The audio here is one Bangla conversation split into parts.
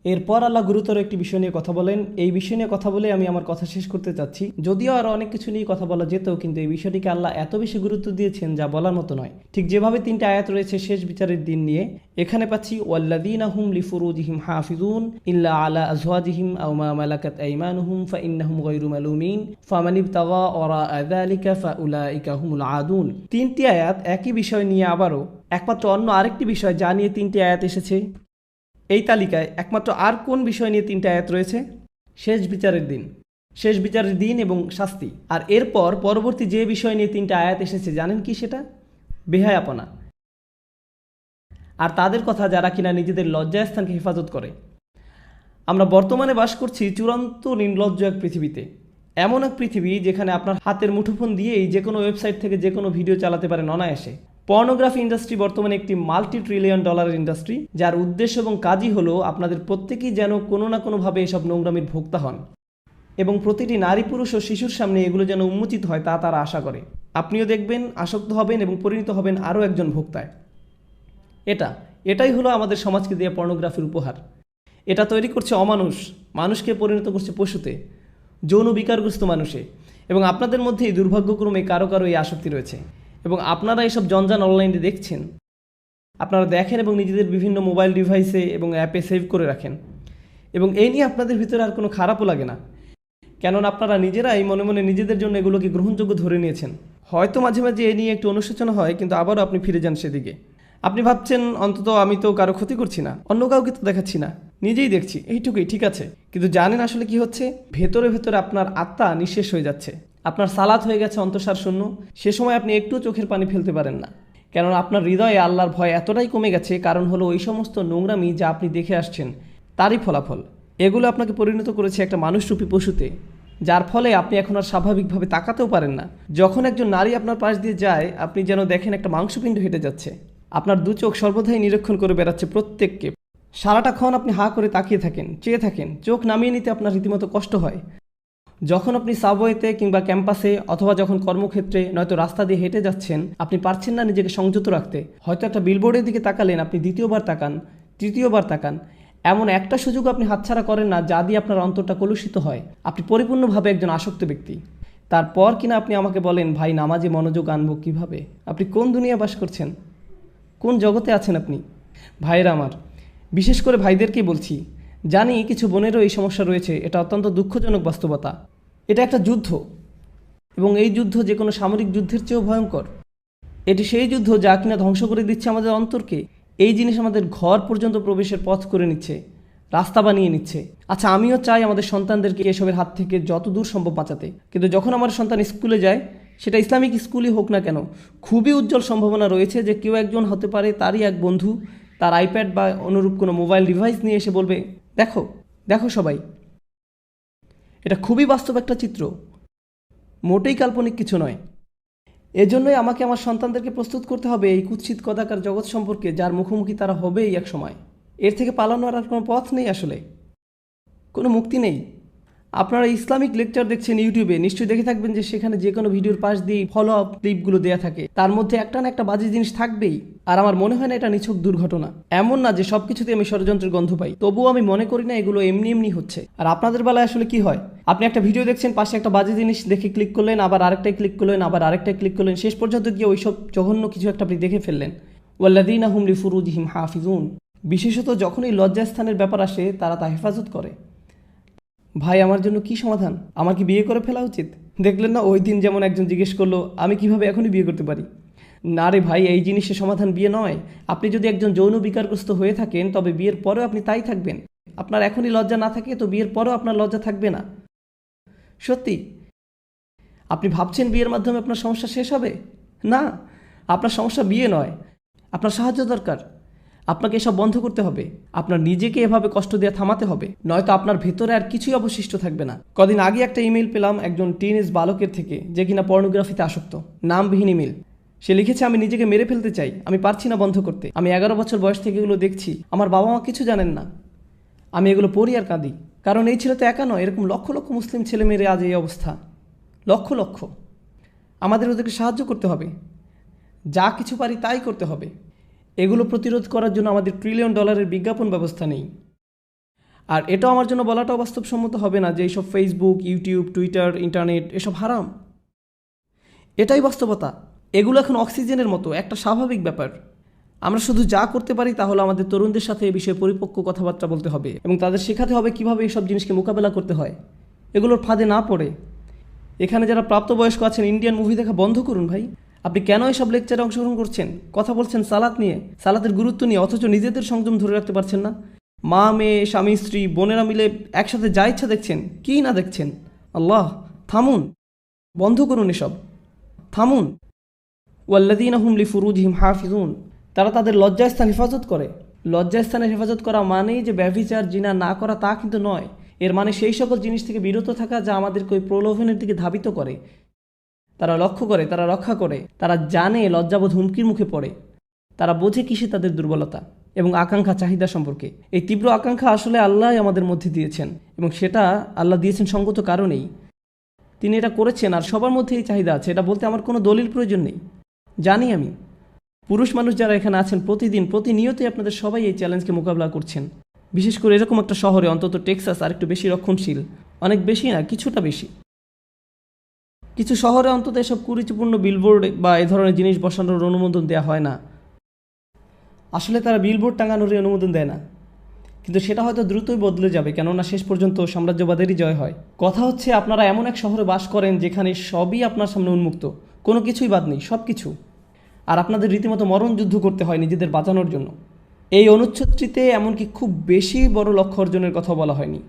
এরপর আল্লাহ গুরুতর একটি বিষয় নিয়ে কথা বলেন। এই বিষয় নিয়ে কথা বলে আমি আমার কথা শেষ করতে চাচ্ছি। যদিও আরও অনেক কিছু নিয়ে কথা বলা যেত, কিন্তু এই বিষয়টিকে আল্লাহ এত বেশি গুরুত্ব দিয়েছেন যা বলার মতো নয়। ঠিক যেভাবে 3টি আয়াত রয়েছে শেষ বিচারের দিন নিয়ে, এখানে পাচ্ছি ওয়াল্লাযীনা হুম লিফুরুজিহিম হাফিজুন ইল্লা আলা আজওয়াজিহিম আও মা মালাকাত আইমানুহুম ফাইন্নাহুম গায়রু মালুমিন ফামান ইবতাগা ওয়ারাআ যালিকা ফাউলাইকা হুমুল আদুন। 3টি আয়াত একই বিষয় নিয়ে, আবারও একমাত্র অন্য আরেকটি বিষয় যা নিয়ে 3টি আয়াত এসেছে। এই তালিকায় একমাত্র আর কোন বিষয় নিয়ে 3টা আয়াত রয়েছে? শেষ বিচারের দিন, শেষ বিচারের দিন এবং শাস্তি। আর এরপর পরবর্তী যে বিষয় নিয়ে 3টা আয়াত এসেছে জানেন কি সেটা? বেহায়াপনা। আর তাদের কথা যারা কিনা নিজেদের লজ্জাস্থানকে হেফাজত করে। আমরা বর্তমানে বাস করছি চূড়ান্ত নির্লজ্জ এক পৃথিবীতে। এমন এক পৃথিবী যেখানে আপনার হাতের মুঠোফোন দিয়েই যে কোনো ওয়েবসাইট থেকে যে কোনো ভিডিও চালাতে পারেন অনায়াসে। পর্নোগ্রাফি ইন্ডাস্ট্রি বর্তমানে একটি $multi-trillion ইন্ডাস্ট্রি, যার উদ্দেশ্য এবং কাজই হলো আপনাদের প্রত্যেকেই যেন কোনো না কোনোভাবে এসব নোংরামির ভোক্তা হন, এবং প্রতিটি নারী পুরুষ ও শিশুর সামনে এগুলো যেন উন্মোচিত হয় তা তারা আশা করে। আপনিও দেখবেন, আসক্ত হবেন এবং পরিণত হবেন আরও একজন ভোক্তায়। এটাই হলো আমাদের সমাজকে দেওয়া পর্নোগ্রাফির উপহার। এটা তৈরি করছে অমানুষ, মানুষকে পরিণত করছে পশুতে, যৌন বিকারগ্রস্ত মানুষে। এবং আপনাদের মধ্যেই দুর্ভাগ্যক্রমে কারো কারো এই আসক্তি রয়েছে। এবং আপনারা এসব জঞ্জান অনলাইনে দেখছেন, আপনারা দেখেন এবং নিজেদের বিভিন্ন মোবাইল ডিভাইসে এবং অ্যাপে সেভ করে রাখেন। এবং এই নিয়ে আপনাদের ভিতরে আর কোনো খারাপও লাগে না, কেননা আপনারা নিজেরাই মনে মনে নিজেদের জন্য এগুলোকে গ্রহণযোগ্য ধরে নিয়েছেন। হয়তো মাঝে মাঝে এ নিয়ে একটু অনুশোচনা হয়, কিন্তু আবারও আপনি ফিরে যান সেদিকে। আপনি ভাবছেন অন্তত আমি তো কারো ক্ষতি করছি না, অন্য কাউকে তো দেখাচ্ছি না, নিজেই দেখছি, এইটুকুই ঠিক আছে। কিন্তু জানেন আসলে কি হচ্ছে? ভেতরে ভেতরে আপনার আত্মা নিঃশেষ হয়ে যাচ্ছে, আপনার সালাত হয়ে গেছে অন্তঃসার শূন্য। সে সময় আপনি একটু চোখের পানি ফেলতে পারেন না, কেননা আপনার হৃদয়ে আল্লাহর ভয় এতটাই কমে গেছে। কারণ হলো ওই সমস্ত নোংরামি যা আপনি দেখে আসছেন তারই ফলাফল। এগুলো আপনাকে পরিণত করেছে একটা মানুষরূপী পশুতে, যার ফলে আপনি এখন আর স্বাভাবিকভাবে তাকাতেও পারেন না। যখন একজন নারী আপনার পাশ দিয়ে যায়, আপনি যেন দেখেন একটা মাংসপিণ্ড হেঁটে যাচ্ছে। আপনার দু চোখ সর্বদাই নিরীক্ষণ করে বেড়াচ্ছে প্রত্যেককে। সারাটাক্ষণ আপনি হাঁ করে তাকিয়ে থাকেন, চেয়ে থাকেন, চোখ নামিয়ে নিতে আপনার রীতিমতো কষ্ট হয়। যখন আপনি সাবওয়েতে কিংবা ক্যাম্পাসে অথবা যখন কর্মক্ষেত্রে নয়তো রাস্তা দিয়ে হেঁটে যাচ্ছেন, আপনি পারছেন না নিজেকে সংযত রাখতে। হয়তো একটা বিলবোর্ডের দিকে তাকালেন, আপনি দ্বিতীয়বার তাকান, তৃতীয়বার তাকান। এমন একটা সুযোগ আপনি হাতছাড়া করেন না যা দিয়ে আপনার অন্তরটা কলুষিত হয়। আপনি পরিপূর্ণভাবে একজন আসক্ত ব্যক্তি। তারপর কিনা আপনি আমাকে বলেন, ভাই নামাজে মনোযোগ আনবো কীভাবে? আপনি কোন দুনিয়া বাস করছেন? কোন জগতে আছেন আপনি? ভাইয়েরা আমার, বিশেষ করে ভাইদেরকেই বলছি, জানি কিছু বোনেরও এই সমস্যা রয়েছে। এটা অত্যন্ত দুঃখজনক বাস্তবতা। এটা একটা যুদ্ধ, এবং এই যুদ্ধ যে কোনো সামরিক যুদ্ধের চেয়েও ভয়ঙ্কর। এটি সেই যুদ্ধ যা কিনা ধ্বংস করে দিচ্ছে আমাদের অন্তরকে। এই জিনিস আমাদের ঘর পর্যন্ত প্রবেশের পথ করে নিচ্ছে, রাস্তা বানিয়ে নিচ্ছে। আচ্ছা, আমিও চাই আমাদের সন্তানদেরকে এসবের হাত থেকে যত দূর সম্ভব বাঁচাতে, কিন্তু যখন আমার সন্তান স্কুলে যায়, সেটা ইসলামিক স্কুলই হোক না কেন, খুবই উজ্জ্বল সম্ভাবনা রয়েছে যে কেউ একজন হতে পারে তারই এক বন্ধু তার আইপ্যাড বা অনুরূপ কোনো মোবাইল ডিভাইস নিয়ে এসে বলবে, দেখো দেখো সবাই। এটা খুবই বাস্তব একটা চিত্র, মোটেই কাল্পনিক কিছু নয়। এজন্যই আমাকে আমার সন্তানদেরকে প্রস্তুত করতে হবে এই কুৎসিত কদাকার জগৎ সম্পর্কে, যার মুখোমুখি তারা হবেই এক সময়। এর থেকে পালানোর আর কোনো পথ নেই, আসলে কোনো মুক্তি নেই। আপনারা ইসলামিক লেকচার দেখছেন ইউটিউবে, নিশ্চয়ই দেখে থাকবেন যে সেখানে যে কোনো ভিডিওর পাশ দিয়ে ফলো আপ ক্লিপগুলো দেওয়া থাকে, তার মধ্যে একটা না একটা বাজে জিনিস থাকবেই। আর আমার মনে হয় না এটা নিছক দুর্ঘটনা। এমন না যে সব কিছুতে আমি ষড়যন্ত্রের গন্ধ পাই, তবুও আমি মনে করি না এগুলো এমনি এমনি হচ্ছে। আর আপনাদের বেলায় আসলে কি হয়? আপনি একটা ভিডিও দেখছেন, পাশে একটা বাজে জিনিস দেখে ক্লিক করলেন, আবার আরেকটাই ক্লিক করলেন, আবার আরেকটাই ক্লিক করলেন, শেষ পর্যন্ত গিয়ে ওইসব জঘন্য কিছু একটা আপনি দেখে ফেললেন। ওয়াল্লাযীনা হুম লিফুরুজিহিম হাফিজুন। বিশেষত যখনই লজ্জাস্থানের ব্যাপার আসে, তারা তা হেফাজত করে। ভাই, আমার জন্য কি সমাধান? আমার কি বিয়ে করে ফেলা উচিত? দেখলেন না ওই দিন যেমন একজন জিজ্ঞেস করলো, আমি কিভাবে এখনই বিয়ে করতে পারি? না রে ভাই, এই জিনিসের সমাধান বিয়ে নয়। আপনি যদি একজন যৌন বিকারগ্রস্ত হয়ে থাকেন, তবে বিয়ের পরেও আপনি তাই থাকবেন। আপনার এখনই লজ্জা না থাকে তো বিয়ের পরেও আপনার লজ্জা থাকবে না। সত্যি। আপনি ভাবছেন বিয়ের মাধ্যমে আপনার সমস্যা শেষ হবে? না, আপনার সমস্যা বিয়ে নয়, আপনার সাহায্য দরকার। আপনাকে এসব বন্ধ করতে হবে। আপনার নিজেকে এভাবে কষ্ট দেওয়া থামাতে হবে, নয়তো আপনার ভেতরে আর কিছুই অবশিষ্ট থাকবে না। কদিন আগে একটা ইমেল পেলাম একজন টিনেজ বালকের থেকে, যে কিনা পর্নোগ্রাফিতে আসক্ত। নামবিহীন ইমেল। সে লিখেছে, আমি নিজেকে মেরে ফেলতে চাই, আমি পারছি না বন্ধ করতে। আমি 11 বছর বয়স থেকে এগুলো দেখছি, আমার বাবা মা কিছু জানেন না, আমি এগুলো পড়ি আর কাঁদি। কারণ এই ছেলে তো একা নয়, এরকম লক্ষ লক্ষ মুসলিম ছেলে মেয়ের আজ এই অবস্থা, লক্ষ লক্ষ। আমাদের ওদেরকে সাহায্য করতে হবে, যা কিছু পারি তাই করতে হবে। এগুলো প্রতিরোধ করার জন্য আমাদের $1 ট্রিলিয়ন বিজ্ঞাপন ব্যবস্থা নেই। আর এটাও আমার জন্য বলাটাও বাস্তবসম্মত হবে না যে এইসব ফেসবুক, ইউটিউব, টুইটার, ইন্টারনেট এসব হারাম। এটাই বাস্তবতা। এগুলো এখন অক্সিজেনের মতো একটা স্বাভাবিক ব্যাপার। আমরা শুধু যা করতে পারি তা হলো আমাদের তরুণদের সাথে এ বিষয়ে পরিপক্ক কথাবার্তা বলতে হবে এবং তাদের শেখাতে হবে কীভাবে এইসব জিনিসকে মোকাবেলা করতে হয়, এগুলোর ফাঁদে না পড়ে। এখানে যারা প্রাপ্তবয়স্ক আছেন, ইন্ডিয়ান মুভি দেখা বন্ধ করুন ভাই। আপনি কেন এসব লেকচারে অংশগ্রহণ করছেন? কথা বলছেন সালাত নিয়ে, সালাতের গুরুত্ব নিয়ে, অথচ নিজেদের সংযম ধরে রাখতে পারছেন না। মা, মেয়ে, স্বামী, স্ত্রী, বোনেরা মিলে একসাথে যা ইচ্ছা দেখছেন, কী না দেখছেন। আল্লাহ, থামুন, বন্ধ করুন এসব, থামুন। ওয়াল্লাযীনা হুম লিফুরুজিহিম হাফিজুন, তারা তাদের লজ্জাস্থান হেফাজত করে। লজ্জাস্থানের হেফাজত করা মানেই যে ব্যভিচার, জিনা না করা তা কিন্তু নয়। এর মানে সেই সকল জিনিস থেকে বিরত থাকা যা আমাদেরকে ওই প্রলোভনের দিকে ধাবিত করে। তারা লক্ষ্য করে, তারা রক্ষা করে, তারা জানে লজ্জাবোধ হুমকির মুখে পড়ে, তারা বোঝে কিসে তাদের দুর্বলতা এবং আকাঙ্ক্ষা, চাহিদা সম্পর্কে। এই তীব্র আকাঙ্ক্ষা আসলে আল্লাহ আমাদের মধ্যে দিয়েছেন এবং সেটা আল্লাহ দিয়েছেন সঙ্গত কারণেই। তিনি এটা করেছেন আর সবার মধ্যে এই চাহিদা আছে, এটা বলতে আমার কোনো দলিল প্রয়োজন নেই। জানি আমি, পুরুষ মানুষ যারা এখানে আছেন প্রতিদিন প্রতিনিয়তই আপনাদের সবাই এই চ্যালেঞ্জকে মোকাবিলা করছেন। বিশেষ করে এরকম একটা শহরে, অন্তত টেক্সাস আর একটু বেশি রক্ষণশীল, অনেক বেশি না, কিছুটা বেশি। কিছু শহরে অন্তত এসব কুরুচিপূর্ণ বিলবোর্ড বা এ ধরনের জিনিস বসানোর অনুমোদন দেওয়া হয় না। আসলে তারা বিলবোর্ড টাঙানোর অনুমোদন দেয় না, কিন্তু সেটা হয়তো দ্রুতই বদলে যাবে, কেননা শেষ পর্যন্ত সাম্রাজ্যবাদেরই জয় হয়। কথা হচ্ছে আপনারা এমন এক শহরে বাস করেন যেখানে সবই আপনার সামনে উন্মুক্ত, কোনো কিছুই বাদ নেই, সব কিছু। আর আপনাদের রীতিমতো মরণ যুদ্ধ করতে হয় নিজেদের বাঁচানোর জন্য। এই অনুচ্ছেদটিতে এমনকি খুব বেশি বড় লক্ষ্য অর্জনের কথা বলা হয়নি,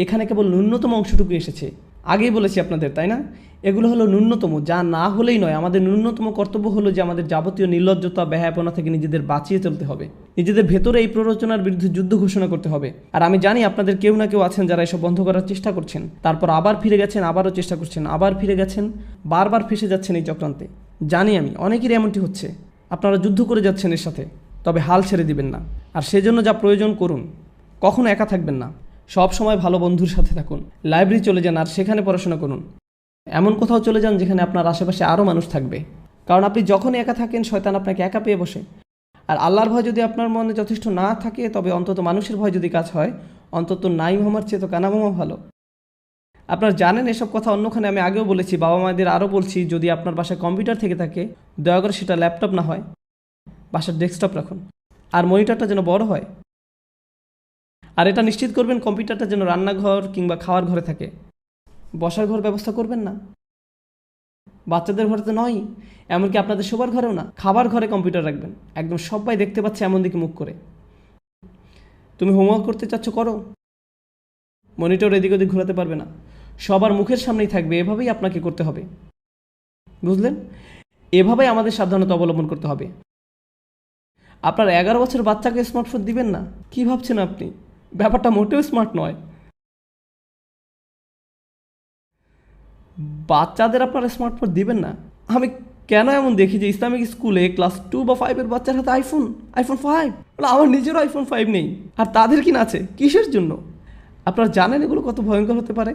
এখানে কেবল ন্যূনতম অংশটুকু এসেছে। আগেই বলেছি আপনাদের, তাই না? এগুলো হলো ন্যূনতম, যা না হলেই নয়। আমাদের ন্যূনতম কর্তব্য হলো যে আমাদের যাবতীয় নির্লজ্জতা, ব্যয়াপনা থেকে নিজেদের বাঁচিয়ে চলতে হবে, নিজেদের ভেতরে এই প্ররোচনার বিরুদ্ধে যুদ্ধ ঘোষণা করতে হবে। আর আমি জানি আপনাদের কেউ না কেউ আছেন যারা এসব বন্ধ করার চেষ্টা করছেন, তারপর আবার ফিরে গেছেন, আবারও চেষ্টা করছেন, আবার ফিরে গেছেন, বারবার ফেসে যাচ্ছেন এই চক্রান্তে। জানি আমি, অনেকেরই এমনটি হচ্ছে। আপনারা যুদ্ধ করে যাচ্ছেন এর সাথে, তবে হাল ছেড়ে দিবেন না। আর সেজন্য যা প্রয়োজন করুন, কখনো একা থাকবেন না, সব সময় ভালো বন্ধুর সাথে থাকুন। লাইব্রেরি চলে যান আর সেখানে পড়াশোনা করুন। এমন কোথাও চলে যান যেখানে আপনার আশেপাশে আরও মানুষ থাকবে, কারণ আপনি যখনই একা থাকেন শয়তান আপনাকে একা পেয়ে বসে। আর আল্লাহর ভয় যদি আপনার মনে যথেষ্ট না থাকে, তবে অন্তত মানুষের ভয় যদি কাজ হয়, অন্তত নাই মামার চেয়ে তো কানা মামা ভালো। আপনারা জানেন এসব কথা অন্যখানে আমি আগেও বলেছি, বাবা মায়েদের আরও বলছি, যদি আপনার বাসায় কম্পিউটার থেকে থাকে, দয়া করে সেটা ল্যাপটপ না হয়, বাসার ডেস্কটপ রাখুন। আর মনিটরটা যেন বড় হয়। আর এটা নিশ্চিত করবেন কম্পিউটারটা যেন রান্নাঘর কিংবা খাওয়ার ঘরে থাকে, বসার ঘর ব্যবস্থা করবেন না। বাচ্চাদের ঘরে তো নয়, এমনকি আপনাদের শোবার ঘরেও না, খাবার ঘরে কম্পিউটার রাখবেন, একদম সবাই দেখতে পাচ্ছে এমন দিকে মুখ করে। তুমি হোমওয়ার্ক করতে চাচ্ছ, করো, মনিটর এদিক ওদিক ঘোরাতে পারবে না, সবার মুখের সামনেই থাকবে। এভাবেই আপনাকে করতে হবে, বুঝলেন? এভাবেই আমাদের সাবধানতা অবলম্বন করতে হবে। আপনার 11 বছর বাচ্চাকে স্মার্টফোন দিবেন না, কি ভাবছেন আপনি? ব্যাপারটা মোটেও স্মার্ট নয়। বাচ্চাদের আপনারা স্মার্টফোন দিবেন না। আমি কেন এমন দেখি যে ইসলামিক স্কুলে ক্লাস 2 বা 5-এর বাচ্চার হাতে আইফোন 5। আমার নিজেরও আইফোন 5 নেই, আর তাদের কিনা আছে, কিসের জন্য? আপনারা জানেন এগুলো কত ভয়ঙ্কর হতে পারে?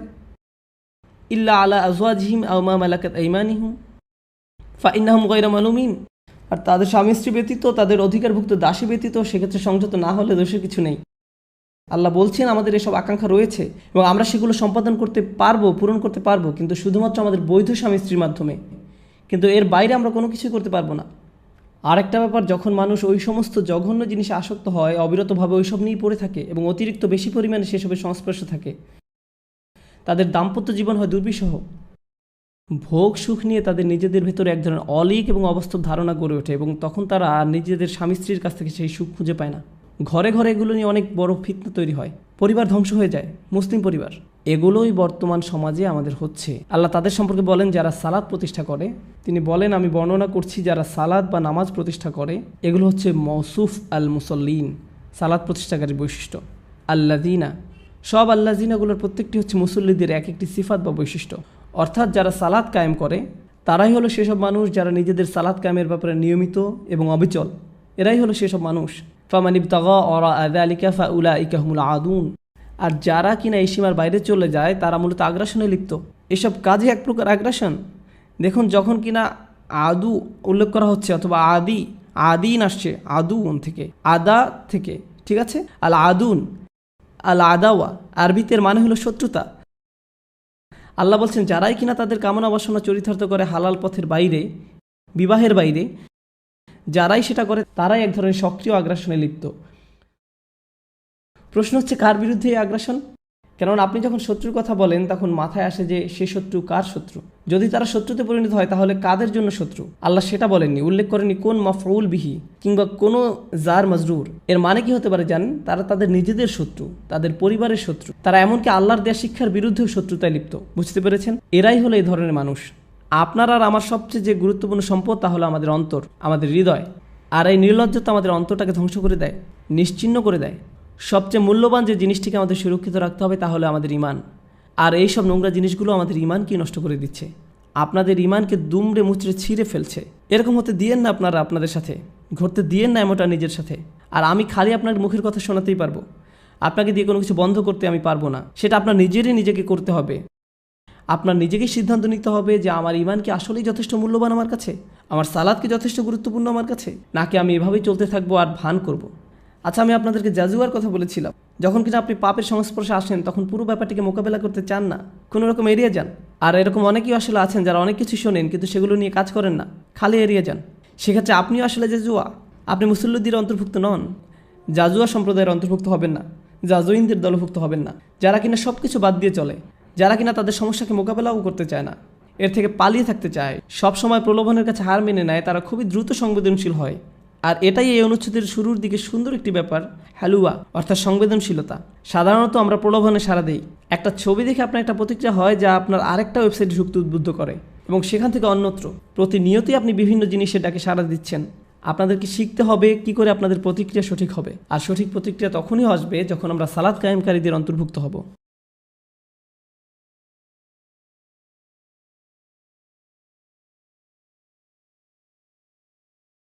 ইল্লা আলা আজওয়াজিহিম আও মা মালাকাত আইমানিহুম ফাইন্নাহুম গায়রা মালুমিন। আর তাদের স্বামী স্ত্রী ব্যতীত, তাদের অধিকারভুক্ত দাসী ব্যতীত, সেক্ষেত্রে সংযত না হলে দোষের কিছু নেই। আল্লাহ বলছেন আমাদের এসব আকাঙ্ক্ষা রয়েছে এবং আমরা সেগুলো সম্পাদন করতে পারবো, পূরণ করতে পারবো, কিন্তু শুধুমাত্র আমাদের বৈধ স্বামী স্ত্রীর মাধ্যমে। কিন্তু এর বাইরে আমরা কোনো কিছুই করতে পারবো না। আরেকটা ব্যাপার, যখন মানুষ ওই সমস্ত জঘন্য জিনিসে আসক্ত হয়, অবিরতভাবে ওইসব নিয়েই পড়ে থাকে এবং অতিরিক্ত বেশি পরিমাণে সেসবের সংস্পর্শে থাকে, তাদের দাম্পত্য জীবন হয় দুর্বিষহ। ভোগ সুখ নিয়ে তাদের নিজেদের ভেতরে এক ধরনের অলীক এবং অবাস্তব ধারণা গড়ে ওঠে এবং তখন তারা নিজেদের স্বামী স্ত্রীর কাছ থেকে সেই সুখ খুঁজে পায় না। ঘরে ঘরে এগুলো নিয়ে অনেক বড় ফিতনা তৈরি হয়, পরিবার ধ্বংস হয়ে যায়, মুসলিম পরিবার। এগুলোই বর্তমান সমাজে আমাদের হচ্ছে। আল্লাহ তাদের সম্পর্কে বলেন যারা সালাত প্রতিষ্ঠা করে। তিনি বলেন, আমি বর্ণনা করছি যারা সালাত বা নামাজ প্রতিষ্ঠা করে, এগুলো হচ্ছে মৌসুফ আল মুসল্লিন, সালাত প্রতিষ্ঠাকারীর বৈশিষ্ট্য। আল্লাযিনা, সব আল্লাযিনাগুলোর প্রত্যেকটি হচ্ছে মুসল্লিদের এক একটি সিফাত বা বৈশিষ্ট্য। অর্থাৎ যারা সালাত কায়েম করে তারাই হলো সেসব মানুষ যারা নিজেদের সালাত কায়েমের ব্যাপারে নিয়মিত এবং অবিচল। এরাই হলো সেসব মানুষ। ফামান ইবতাগা ওয়ারাআ যালিকা ফাউলাইকা হুমুল আদুন। আর যারা কিনা এই সীমার বাইরে চলে যায় তারা মূলত আগ্রাসনে লিপ্ত। এসব কাজে এক প্রকার আগ্রাসন। দেখুন, যখন কিনা আদু উল্লেখ করা হচ্ছে অথবা আদিন আসছে আদুন থেকে, আদা থেকে, ঠিক আছে, আল আদুন, আল আদাওয়া আরবিতে এর মানে হলো শত্রুতা। আল্লাহ বলছেন যারাই কিনা তাদের কামনা বাসনা চরিতার্থ করে হালাল পথের বাইরে, বিবাহের বাইরে, যারাই সেটা করে তারাই এক ধরনের সক্রিয় আগ্রাসনে লিপ্ত। প্রশ্ন হচ্ছে কার বিরুদ্ধে এই আগ্রাসন? কেননা আপনি যখন শত্রুর কথা বলেন তখন মাথায় আসে যে সে শত্রু কার শত্রু। যদি তারা শত্রুতে পরিণত হয় তাহলে কাদের জন্য শত্রু? আল্লাহ সেটা বলেননি, উল্লেখ করেনি কোন মাফউল বিহি কিংবা কোনো জার মাজরুর। এর মানে কি হতে পারে জানেন? তারা তাদের নিজেদের শত্রু, তাদের পরিবারের শত্রু, তারা এমনকি আল্লাহর দেয়া শিক্ষার বিরুদ্ধেও শত্রুতায় লিপ্ত। বুঝতে পেরেছেন? এরাই হলো এই ধরনের মানুষ। আপনার আর আমার সবচেয়ে যে গুরুত্বপূর্ণ সম্পদ তা হলো আমাদের অন্তর, আমাদের হৃদয়। আর এই নির্লজ্জতা আমাদের অন্তরটাকে ধ্বংস করে দেয়, নিশ্চিহ্ন করে দেয়। সবচেয়ে মূল্যবান যে জিনিসটিকে আমাদের সুরক্ষিত রাখতে হবে তা হলো আমাদের ঈমান। আর এই সব নোংরা জিনিসগুলো আমাদের ঈমানকে নষ্ট করে দিচ্ছে, আপনাদের ঈমানকে দুমড়ে মুচড়ে ছিঁড়ে ফেলছে। এরকম হতে দিয়েন না আপনারা আপনাদের সাথে, ঘটতে দিয়েন না এমনটা নিজের সাথে। আর আমি খালি আপনার মুখের কথা শোনাতেই পারবো, আপনাকে দিয়ে কোনো কিছু বন্ধ করতে আমি পারবো না। সেটা আপনার নিজেরই নিজেকে করতে হবে। আপনার নিজেকেই সিদ্ধান্ত নিতে হবে যে আমার ঈমান কি আসলেই যথেষ্ট মূল্যবান আমার কাছে, আমার সালাত কি যথেষ্ট গুরুত্বপূর্ণ আমার কাছে, নাকি আমি এভাবেই চলতে থাকবো আর ভান করব। আচ্ছা, আমি আপনাদেরকে জাজুয়ার কথা বলেছিলাম। যখন কিনা আপনি পাপের সংস্পর্শে আসেন তখন পুরো ব্যাপারটিকে মোকাবেলা করতে চান না, কোনো রকম এড়িয়ে যান। আর এরকম অনেকেই আসলে আছেন যারা অনেক কিছু শোনেন কিন্তু সেগুলো নিয়ে কাজ করেন না, খালি এড়িয়ে যান। সেক্ষেত্রে আপনিও আসলে জাজুয়া, আপনি মুসল্লিদের অন্তর্ভুক্ত নন, জাজুয়া সম্প্রদায়ের অন্তর্ভুক্ত হবেন না, জাজুইনদের দলভুক্ত হবেন না, যারা কিনা সব কিছু বাদ দিয়ে চলে, যারা কিনা তাদের সমস্যাকে মোকাবেলাও করতে চায় না, এর থেকে পালিয়ে থাকতে চায়, সব সময় প্রলোভনের কাছে হার মেনে নেয়, তারা খুবই দ্রুত সংবেদনশীল হয়। আর এটাই এই অনুচ্ছেদের শুরুর দিকে সুন্দর একটি ব্যাপার, হালুয়া অর্থাৎ সংবেদনশীলতা। সাধারণত আমরা প্রলোভনে সাড়া দিই। একটা ছবি দেখে আপনার একটা প্রতিক্রিয়া হয় যা আপনার আরেকটা ওয়েবসাইটে ঢুকতে উদ্বুদ্ধ করে এবং সেখান থেকে অন্যত্র প্রতিনিয়তই আপনি বিভিন্ন জিনিসের ডাকে সাড়া দিচ্ছেন। আপনাদেরকে শিখতে হবে কি করে আপনাদের প্রতিক্রিয়া সঠিক হবে। আর সঠিক প্রতিক্রিয়া তখনই আসবে যখন আমরা সালাত কায়েমকারীদের অন্তর্ভুক্ত হব।